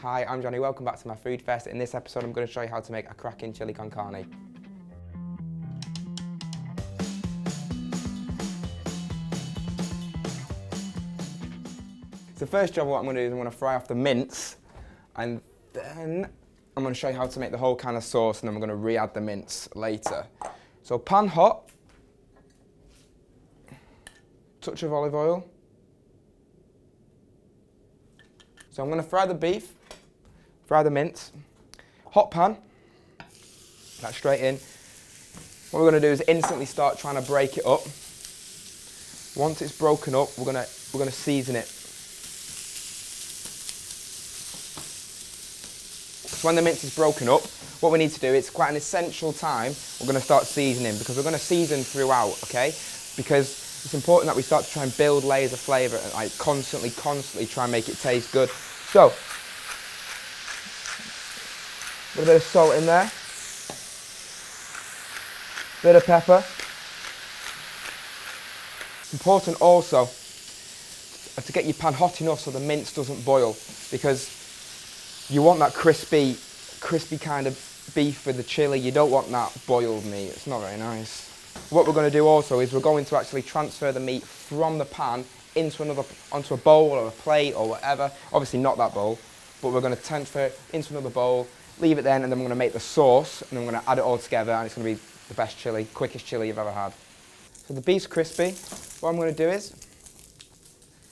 Hi, I'm Jonny, welcome back to my food fest. In this episode I'm going to show you how to make a cracking chili con carne. So first job what I'm going to do is I'm going to fry off the mince, and then I'm going to show you how to make the whole can of sauce, and then we're going to re-add the mince later. So pan hot, touch of olive oil. So I'm going to fry the beef, fry the mince, hot pan, that's straight in. What we're going to do is instantly start trying to break it up. Once it's broken up, we're going to season it. So when the mince is broken up, what we need to do, it's quite an essential time, we're going to start seasoning, because we're going to season throughout, okay? Because it's important that we start to try and build layers of flavour and like constantly try and make it taste good. So, a little bit of salt in there, bit of pepper. It's important also to get your pan hot enough so the mince doesn't boil, because you want that crispy kind of beef with the chilli. You don't want that boiled meat. It's not very nice. What we're going to do also is we're going to actually transfer the meat from the pan onto a bowl or a plate or whatever. Obviously not that bowl, but we're going to transfer it into another bowl, leave it then, and then we're going to make the sauce, and then we're going to add it all together, and it's going to be the best chilli, quickest chilli you've ever had. So the beef's crispy. What I'm going to do is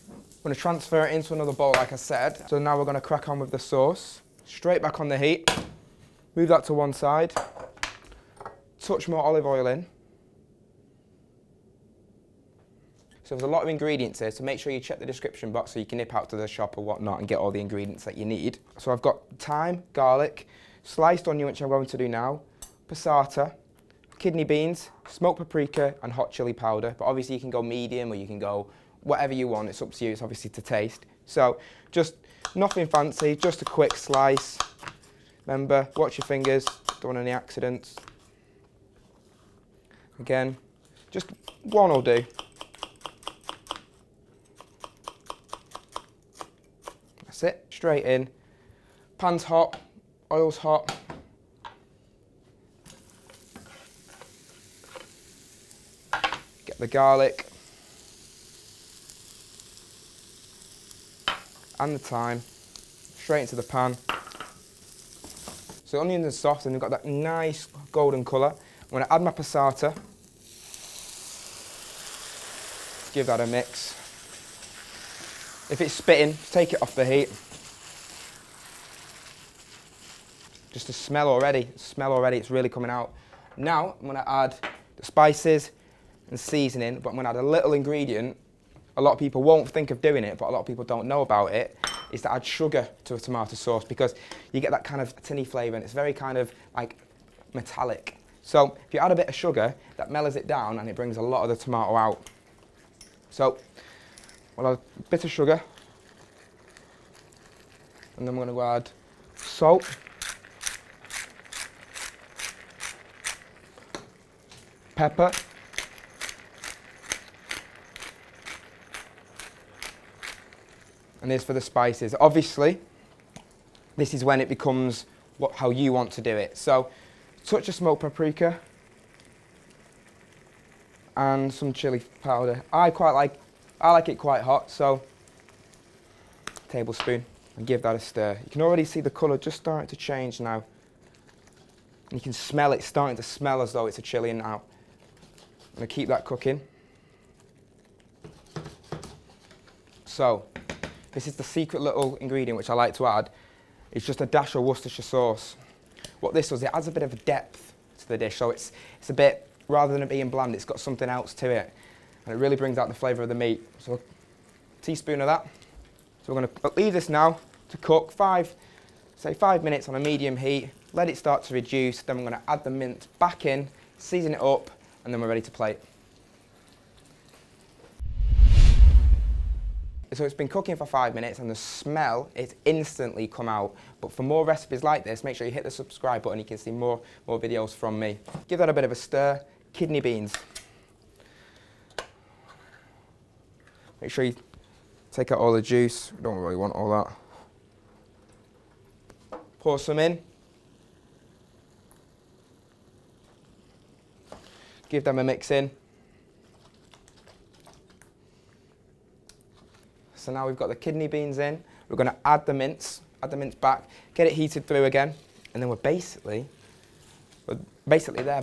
I'm going to transfer it into another bowl, like I said. So now we're going to crack on with the sauce. Straight back on the heat. Move that to one side. Touch more olive oil in. So there's a lot of ingredients here, so make sure you check the description box so you can nip out to the shop or whatnot and get all the ingredients that you need. So I've got thyme, garlic, sliced onion, which I'm going to do now, passata, kidney beans, smoked paprika and hot chili powder. But obviously you can go medium or you can go whatever you want. It's up to you, it's obviously to taste. So just nothing fancy, just a quick slice. Remember, watch your fingers, don't want any accidents. Again, just one will do. That's it, straight in. Pan's hot, oil's hot. Get the garlic and the thyme straight into the pan. So the onions are soft and they've got that nice golden colour. I'm going to add my passata. Give that a mix. If it's spitting, take it off the heat. Just the smell already, it's really coming out. Now I'm going to add the spices and seasoning, but I'm going to add a little ingredient. A lot of people won't think of doing it, but a lot of people don't know about it, is to add sugar to a tomato sauce, because you get that kind of tinny flavour and it's very kind of like metallic. So if you add a bit of sugar, that mellows it down and it brings a lot of the tomato out. So we'll add a bit of sugar, and then we're going to add salt, pepper, and this for the spices. Obviously, this is when it becomes how you want to do it. So, touch of smoked paprika and some chili powder. I like it quite hot, so tablespoon, and give that a stir. You can already see the colour just starting to change now. You can smell it starting to smell as though it's a chili now. I'm going to keep that cooking. So, this is the secret little ingredient which I like to add. It's just a dash of Worcestershire sauce. What this does, it adds a bit of a depth to the dish, so it's a bit, rather than it being bland, it's got something else to it. And it really brings out the flavour of the meat. So a teaspoon of that. So we're going to leave this now to cook say 5 minutes on a medium heat. Let it start to reduce. Then we're going to add the mince back in, season it up, and then we're ready to plate. So it's been cooking for 5 minutes and the smell, it's instantly come out. But for more recipes like this, make sure you hit the subscribe button. You can see more videos from me. Give that a bit of a stir. Kidney beans. Make sure you take out all the juice. We don't really want all that. Pour some in. Give them a mix in. So now we've got the kidney beans in. We're going to add the mince back, get it heated through again, and then we're basically there,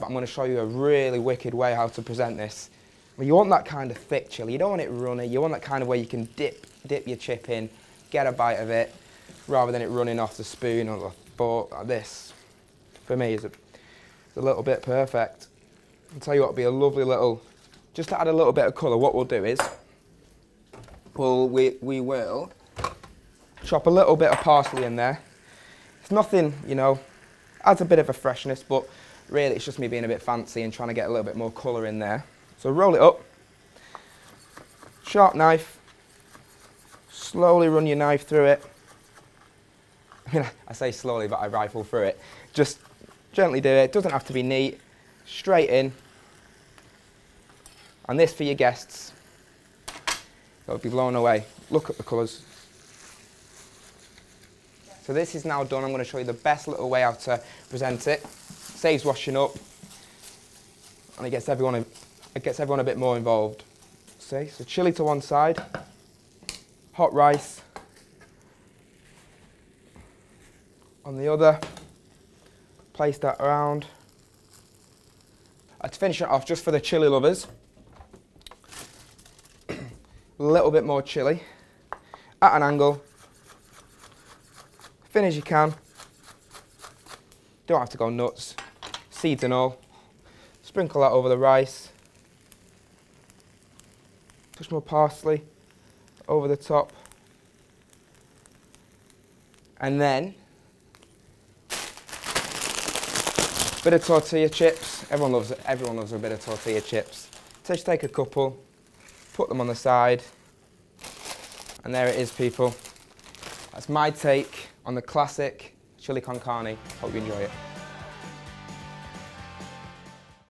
but I'm going to show you a really wicked way how to present this. Well, you want that kind of thick chili. You don't want it runny. You want that kind of way you can dip your chip in, get a bite of it, rather than it running off the spoon or the fork like this. For me, is a little bit perfect. I'll tell you what, it'll be a lovely little, just to add a little bit of colour, what we'll do is, we will chop a little bit of parsley in there. It's nothing, you know, adds a bit of a freshness, but really it's just me being a bit fancy and trying to get a little bit more colour in there. So roll it up, sharp knife, slowly run your knife through it. I mean, I say slowly, but I rifle through it. Just gently do it, doesn't have to be neat, straight in. And this for your guests, they'll be blown away. Look at the colours. So this is now done. I'm going to show you the best little way how to present it. Saves washing up, and it gets everyone a bit more involved. See, so chilli to one side, hot rice on the other. Place that around. To finish it off, just for the chilli lovers, a little bit more chilli at an angle. Thin as you can. Don't have to go nuts. Seeds and all. Sprinkle that over the rice. Touch more parsley over the top. And then bit of tortilla chips. Everyone loves a bit of tortilla chips. Just take a couple, put them on the side, and there it is, people. That's my take on the classic chili con carne. Hope you enjoy it.